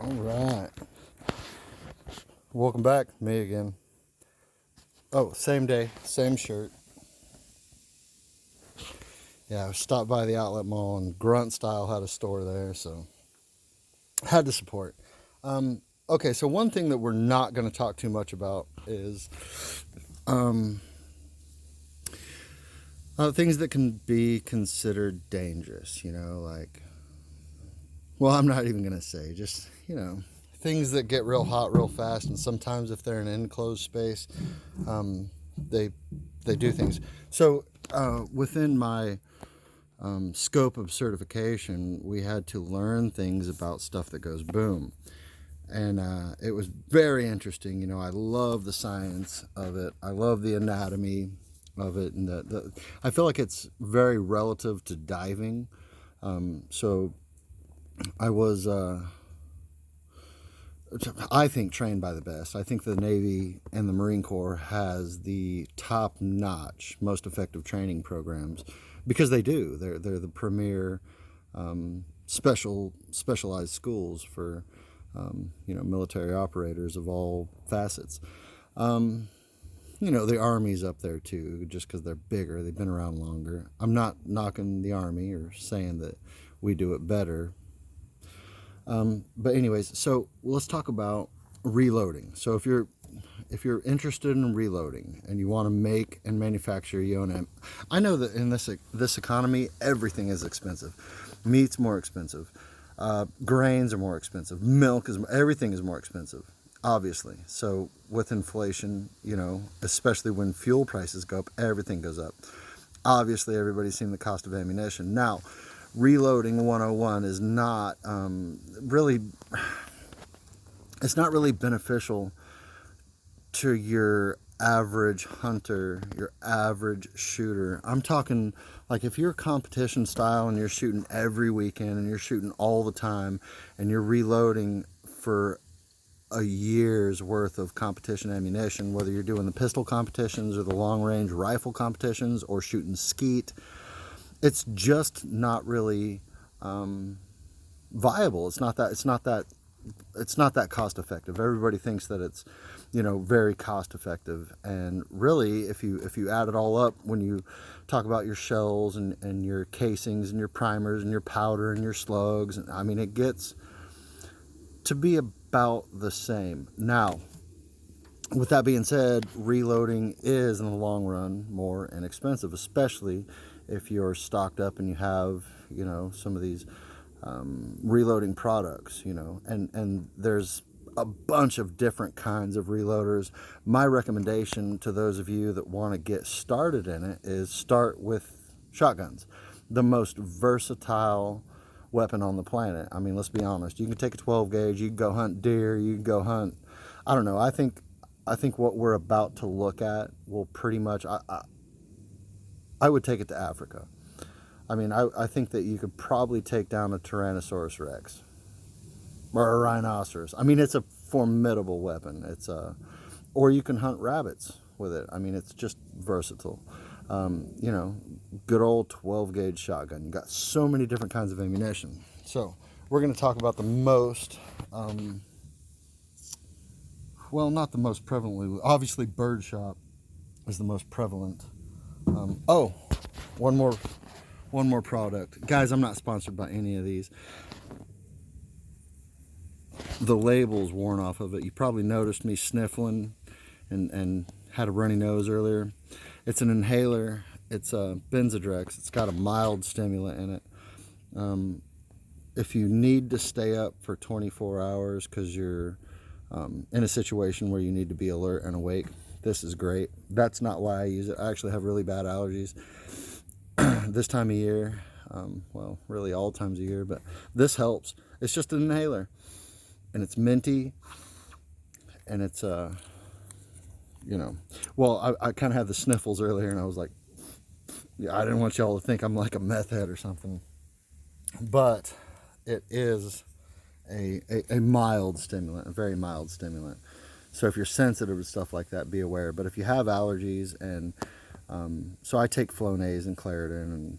All right. Welcome back. Me again. Oh, same day, same shirt. Yeah, I stopped by the outlet mall and Grunt Style had a store there, so had to support. Okay, so one thing that we're not going to talk too much about is um, things that can be considered dangerous, well, I'm not even going to say, just, things that get real hot real fast, and sometimes if they're in an enclosed space, um, they they do things. So within my scope of certification, we had to learn things about stuff that goes boom, and it was very interesting. I love the science of it. I love the anatomy of it, and I feel like it's very relative to diving. So I was. I think trained by the best. I think the Navy and the Marine Corps has the top-notch, most effective training programs because they do. They're the premier specialized schools for military operators of all facets. The Army's up there too, just because they're bigger. They've been around longer. I'm not knocking the Army or saying that we do it better. But anyways, so let's talk about reloading. So if you're interested in reloading and you want to make and manufacture your own, I know that in this economy everything is expensive. Meat's more expensive. Grains are more expensive. Everything is more expensive, obviously. So with inflation, especially when fuel prices go up, everything goes up. Obviously, everybody's seen the cost of ammunition. Now, reloading 101 is not really, it's not really beneficial to your average hunter, your average shooter. I'm talking like if you're competition style and you're shooting every weekend and you're shooting all the time and you're reloading for a year's worth of competition ammunition, whether you're doing the pistol competitions or the long range rifle competitions or shooting skeet, it's just not really viable. It's not that cost effective. Everybody thinks that it's very cost effective, and really if you add it all up, when you talk about your shells and your casings and your primers and your powder and your slugs, I mean, it gets to be about the same. Now, with that being said, reloading is in the long run more inexpensive, especially if you're stocked up and you have some of these reloading products, and there's a bunch of different kinds of reloaders. My recommendation to those of you that want to get started in it is start with shotguns, the most versatile weapon on the planet. I mean, let's be honest. You can take a 12 gauge, you can go hunt deer, you can go hunt, I don't know. I think what we're about to look at will pretty much, I would take it to Africa. I mean, I think that you could probably take down a Tyrannosaurus Rex or a rhinoceros. I mean, it's a formidable weapon. Or you can hunt rabbits with it. I mean, it's just versatile. Good old 12 gauge shotgun. You got so many different kinds of ammunition. So we're going to talk about the most, not the most prevalently. Obviously, birdshot is the most prevalent. Oh, one more product. Guys, I'm not sponsored by any of these. The label's worn off of it. You probably noticed me sniffling and had a runny nose earlier. It's an inhaler. It's a Benzodrex. It's got a mild stimulant in it. If you need to stay up for 24 hours because you're in a situation where you need to be alert and awake, this is great. That's not why I use it. I actually have really bad allergies this time of year. Really all times of year, but this helps. It's just an inhaler, and it's minty, and it's I kind of had the sniffles earlier, and I was like, yeah, I didn't want y'all to think I'm like a meth head or something, but it is a mild stimulant, a very mild stimulant. So if you're sensitive to stuff like that, be aware. But if you have allergies, and so I take Flonase and Claritin, and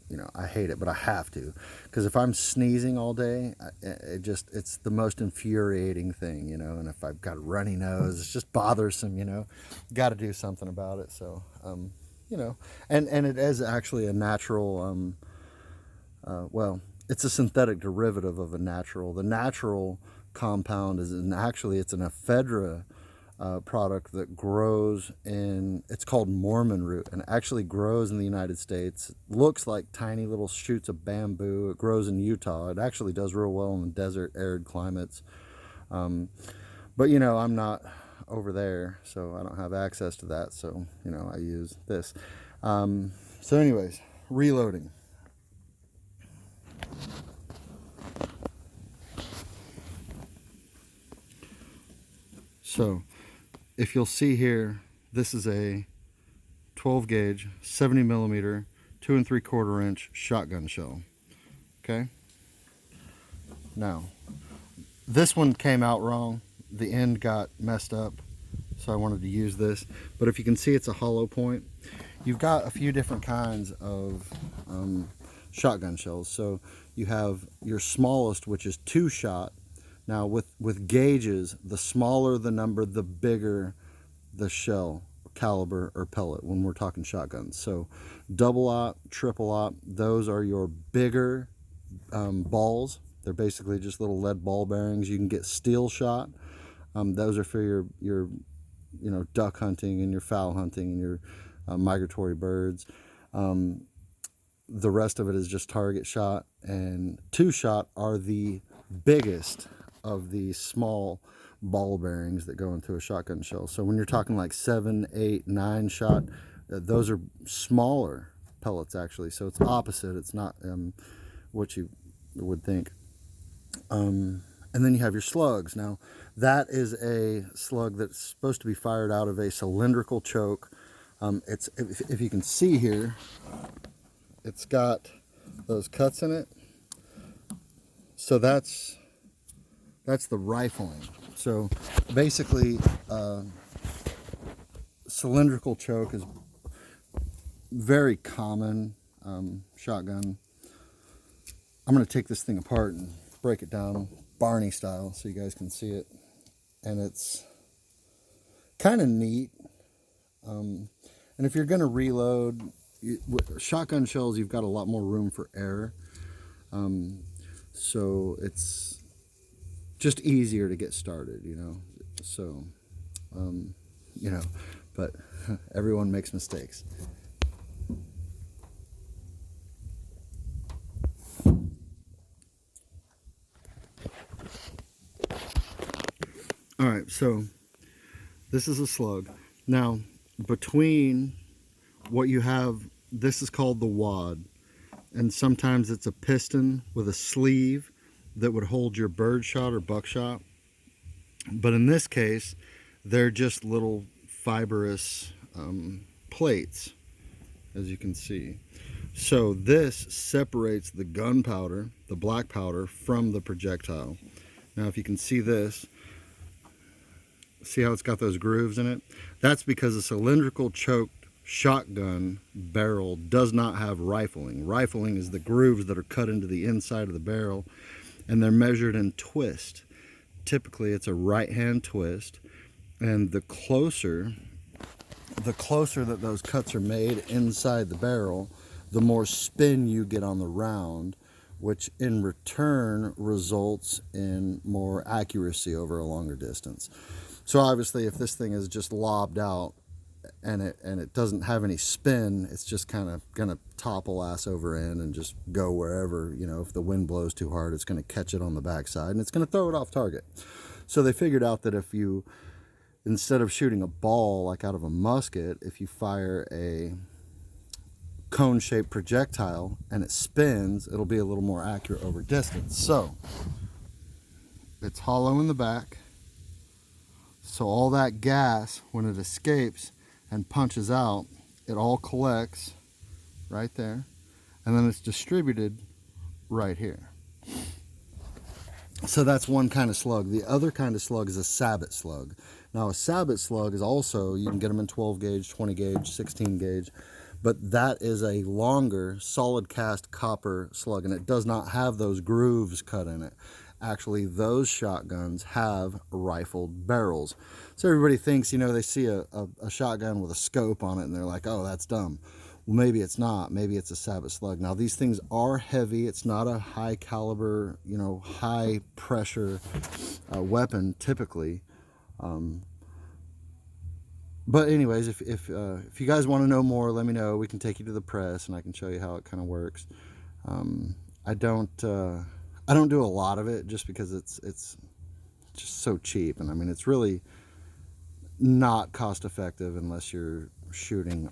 you know, I hate it, but I have to, because if I'm sneezing all day, it's the most infuriating thing, you know. And if I've got a runny nose, it's just bothersome, you know. Got to do something about it. So, you know, and it is actually a natural, well, it's a synthetic derivative of a natural. The natural compound is it's an ephedra product that grows in, it's called Mormon root, and it actually grows in the United States. It looks like tiny little shoots of bamboo. It grows in Utah. It actually does real well in the desert, arid climates. But you know, I'm not over there, so I don't have access to that. So, you know, I use this. So anyways, reloading. So if you'll see here, this is a 12 gauge, 70 millimeter, 2 3/4 inch shotgun shell. Okay. Now, this one came out wrong. The end got messed up, so I wanted to use this. But if you can see, it's a hollow point. You've got a few different kinds of shotgun shells. So you have your smallest, which is 2-shot. Now with gauges, the smaller the number, the bigger the shell caliber or pellet when we're talking shotguns. So double-aught, triple-aught, those are your bigger balls. They're basically just little lead ball bearings. You can get steel shot. Those are for your you know, duck hunting and your fowl hunting and your migratory birds. The rest of it is just target shot, and 2-shot are the biggest of the small ball bearings that go into a shotgun shell. So when you're talking like 7, 8, 9 shot, those are smaller pellets actually. So it's opposite. It's not what you would think. And then you have your slugs. Now that is a slug that's supposed to be fired out of a cylindrical choke. It's if you can see here, it's got those cuts in it. So that's the rifling. So basically, cylindrical choke is very common shotgun. I'm going to take this thing apart and break it down Barney style so you guys can see it. And it's kind of neat. And if you're going to reload, with shotgun shells, you've got a lot more room for error. So it's just easier to get started, you know. So, you know, but everyone makes mistakes. All right, so this is a slug. Now, between what you have, this is called the wad, and sometimes it's a piston with a sleeve that would hold your birdshot or buckshot. But in this case, they're just little fibrous plates, as you can see. So this separates the gunpowder, the black powder, from the projectile. Now if you can see this, see how it's got those grooves in it? That's because a cylindrical choked shotgun barrel does not have rifling. Rifling is the grooves that are cut into the inside of the barrel, and they're measured in twist. Typically it's a right-hand twist, and the closer that those cuts are made inside the barrel, the more spin you get on the round, which in return results in more accuracy over a longer distance. So obviously if this thing is just lobbed out and it doesn't have any spin, it's just kind of gonna topple ass over end and just go wherever, you know. If the wind blows too hard, it's gonna catch it on the backside and it's gonna throw it off target. So they figured out that if you, instead of shooting a ball like out of a musket, if you fire a cone-shaped projectile and it spins, it'll be a little more accurate over distance. So it's hollow in the back, so all that gas, when it escapes and punches out, it all collects right there, and then it's distributed right here. So that's one kind of slug. The other kind of slug is a sabot slug. Now a sabot slug is also, you can get them in 12 gauge, 20 gauge, 16 gauge, but that is a longer solid cast copper slug, and it does not have those grooves cut in it. Actually, those shotguns have rifled barrels. So everybody thinks, you know, they see a shotgun with a scope on it and they're like, oh, that's dumb. Well, maybe it's not. Maybe it's a Sabot slug. Now, these things are heavy. It's not a high caliber, you know, high pressure weapon typically. But anyways, if you guys want to know more, let me know. We can take you to the press and I can show you how it kind of works. I don't do a lot of it just because it's just so cheap, and I mean it's really not cost effective unless you're shooting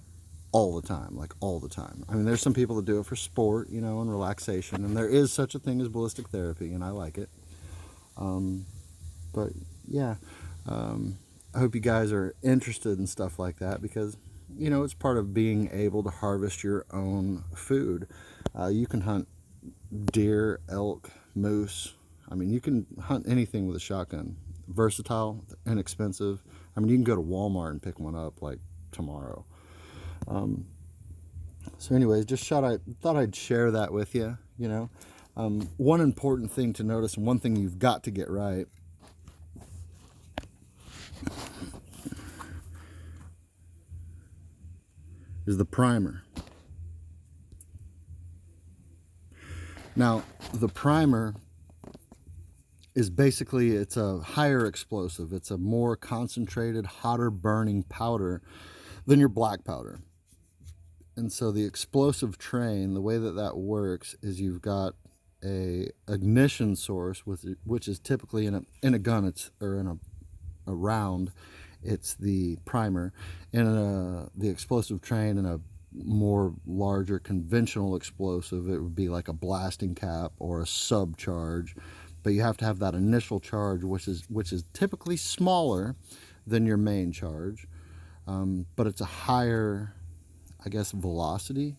all the time, like all the time. I mean, there's some people that do it for sport, you know, and relaxation, and there is such a thing as ballistic therapy, and I like it. But yeah, I hope you guys are interested in stuff like that, because you know it's part of being able to harvest your own food. You can hunt deer, elk, moose. I mean, you can hunt anything with a shotgun. Versatile, inexpensive. I mean, you can go to Walmart and pick one up like tomorrow. So anyways, just thought I'd share that with you, you know. One important thing to notice, and one thing you've got to get right, is the primer. Now, the primer is basically, it's a higher explosive. It's a more concentrated, hotter burning powder than your black powder. And so the explosive train, the way that works is you've got a ignition source, which is typically in a gun, or in a round, it's the primer. In the explosive train, in a more larger conventional explosive, it would be like a blasting cap or a subcharge. But you have to have that initial charge, which is typically smaller than your main charge, but it's a higher, I guess, velocity.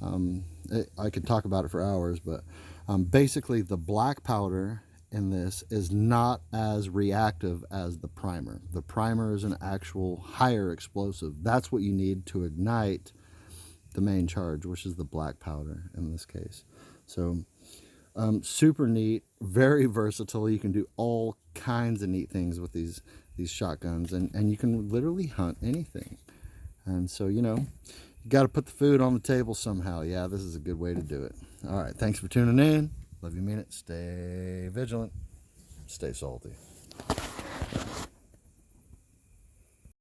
I could talk about it for hours, but basically the black powder in this is not as reactive as the primer. The primer is an actual higher explosive. That's what you need to ignite the main charge, which is the black powder in this case. So super neat, very versatile. You can do all kinds of neat things with these shotguns, and you can literally hunt anything. And so, you know, you got to put the food on the table somehow. Yeah, this is a good way to do it. All right, thanks for tuning in. Love you, mean it. Stay vigilant. Stay salty.